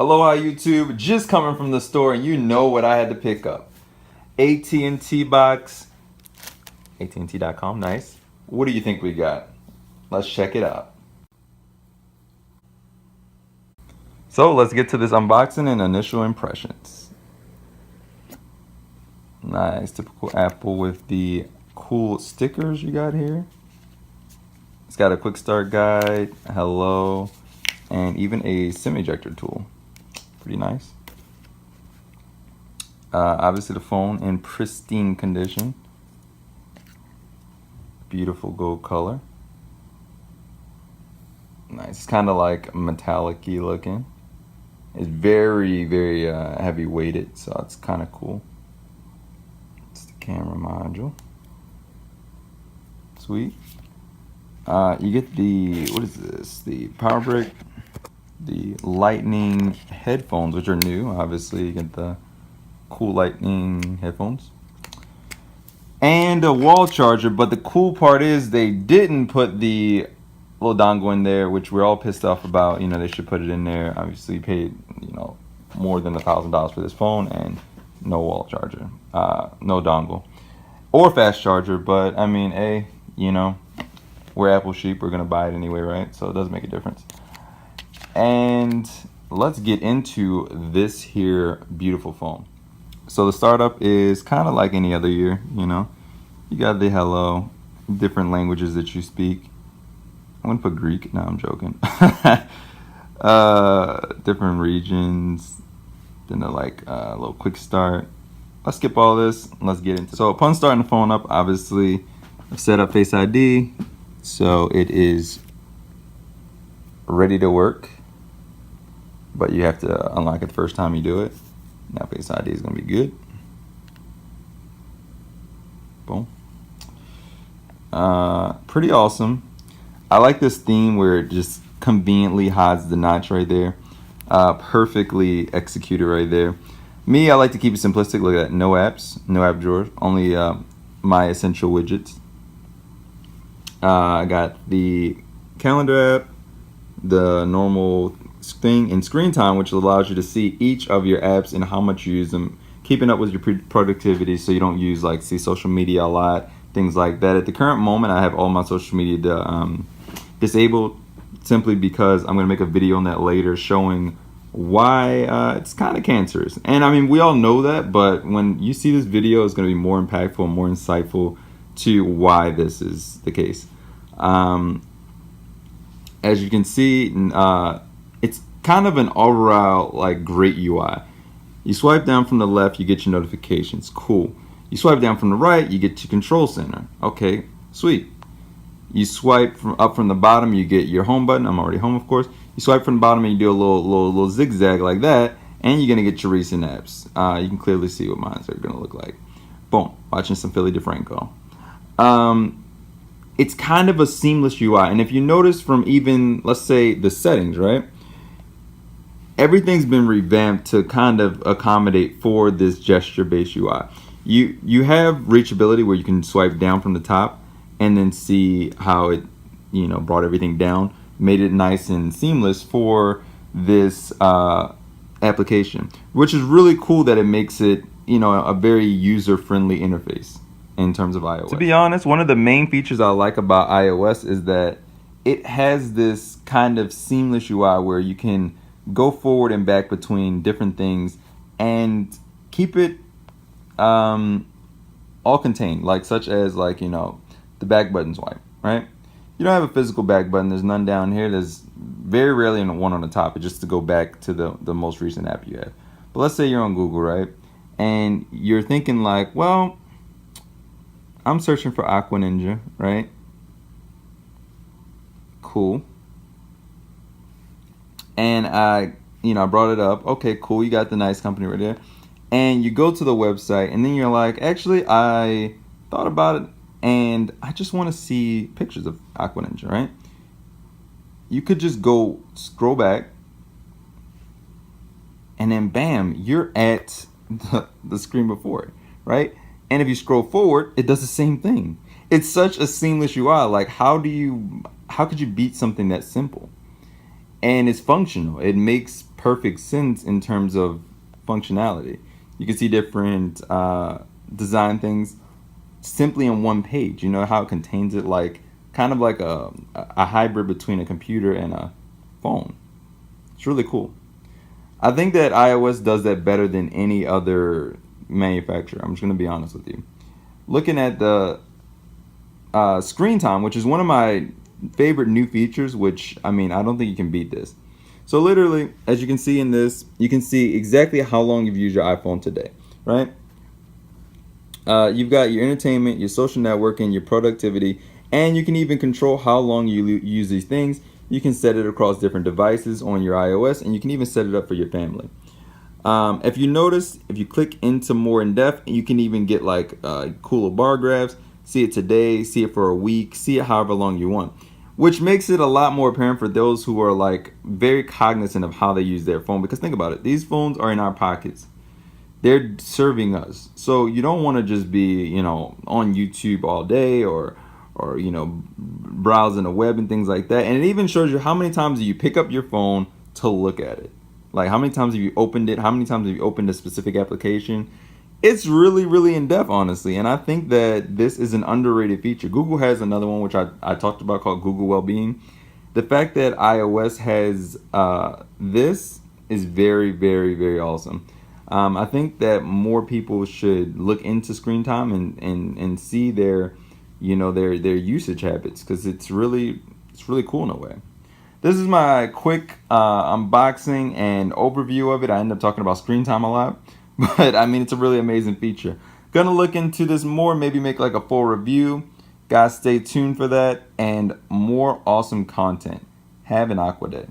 Aloha YouTube, just coming from the store and you know what I had to pick up. AT&T box, AT&T.com, nice. What do you think we got? Let's check it out. So let's get to this unboxing and initial impressions. Nice, typical Apple with the cool stickers you got here. It's got a quick start guide, hello, and even a SIM ejector tool. Pretty nice. Obviously the phone in pristine condition. Beautiful gold color. Nice. It's kind of like metallic-y looking. It's very, very heavy weighted, so it's kind of cool. It's the camera module. Sweet. You get the, what is this? The power brick, the lightning headphones, which are new. Obviously, you get the cool lightning headphones. And a wall charger, but the cool part is they didn't put the little dongle in there, which we're all pissed off about. You know, they should put it in there. Obviously, paid, you know, more than $1,000 for this phone, and no wall charger, no dongle, or fast charger. But I mean, you know, we're Apple sheep. We're gonna buy it anyway, right? So it does make a difference. And let's get into this here beautiful phone. So the startup is kind of like any other year, you know. You got the hello, different languages that you speak. I'm gonna put Greek. No, I'm joking. Different regions. Then they're like a little quick start. Let's skip all this. Let's get into it. So upon starting the phone up, obviously I've set up Face ID, so it is ready to work. But you have to unlock it the first time you do it. Now Face ID is gonna be good. Boom. Pretty awesome. I like this theme where it just conveniently hides the notch right there. Perfectly executed right there. Me, I like to keep it simplistic. Look at that. No apps, no app drawers, only my essential widgets. I got the calendar app, the normal thing, and screen time, which allows you to see each of your apps and how much you use them, keeping up with your productivity so you don't use, like, see social media a lot, things like that. At the current moment, I have all my social media disabled, simply because I'm going to make a video on that later showing why it's kind of cancerous. And I mean, we all know that, but when you see this video, it's going to be more impactful, more insightful to why this is the case. As you can see, it's kind of an overall, like, great UI. You swipe down from the left, you get your notifications. Cool. You swipe down from the right, you get your control center. Okay, sweet. You swipe up from the bottom, you get your home button. I'm already home, of course. You swipe from the bottom and you do a little zigzag like that, and you're gonna get your recent apps. You can clearly see what mine are gonna look like. Boom. Watching some Philly DeFranco. It's kind of a seamless UI, and if you notice from even, let's say, the settings, right? Everything's been revamped to kind of accommodate for this gesture-based UI. You have reachability where you can swipe down from the top and then see how it, you know, brought everything down, made it nice and seamless for this application, which is really cool that it makes it, you know, a very user-friendly interface in terms of iOS. To be honest, one of the main features I like about iOS is that it has this kind of seamless UI where you can go forward and back between different things and keep it all contained, like such as, like, you know, the back button swipe, right? You don't have a physical back button. There's none down here. There's very rarely one on the top. It's just to go back to the most recent app you have. But let's say you're on Google, right? And you're thinking like, well, I'm searching for AcquaNINJA, right? Cool. And I brought it up. Okay, cool. You got the nice company right there. And you go to the website, and then you're like, actually, I thought about it, and I just want to see pictures of AcquaNINJA, right? You could just go scroll back, and then bam, you're at the screen before it, right? And if you scroll forward, it does the same thing. It's such a seamless UI. Like, how could you beat something that simple? and it's functional. It makes perfect sense in terms of functionality. You can see different design things simply on one page. You know how it contains it, like kind of like a hybrid between a computer and a phone. It's really cool. I think that iOS does that better than any other manufacturer. I'm just going to be honest with you. Looking at the screen time, which is one of my favorite new features, which, I mean, I don't think you can beat this. So literally, as you can see in this, you can see exactly how long you've used your iPhone today, right? You've got your entertainment, your social networking, your productivity, and you can even control how long you use these things. You can set it across different devices on your iOS, and you can even set it up for your family. If you notice, if you click into more in depth, you can even get like cooler bar graphs, see it today, see it for a week, see it however long you want, which makes it a lot more apparent for those who are like very cognizant of how they use their phone. Because think about it, these phones are in our pockets. They're serving us. So you don't want to just be, you know, on YouTube all day or you know, browsing the web and things like that. And it even shows you how many times do you pick up your phone to look at it. Like how many times have you opened it? How many times have you opened a specific application? It's really, really in depth, honestly. And I think that this is an underrated feature. Google has another one, which I talked about, called Google Wellbeing. The fact that iOS has this is very, very, very awesome. I think that more people should look into screen time and see their, you know, their usage habits, because it's really cool in a way. This is my quick unboxing and overview of it. I end up talking about screen time a lot, but I mean, it's a really amazing feature. Gonna look into this more, maybe make like a full review. Guys, stay tuned for that and more awesome content. Have an Aqua Day.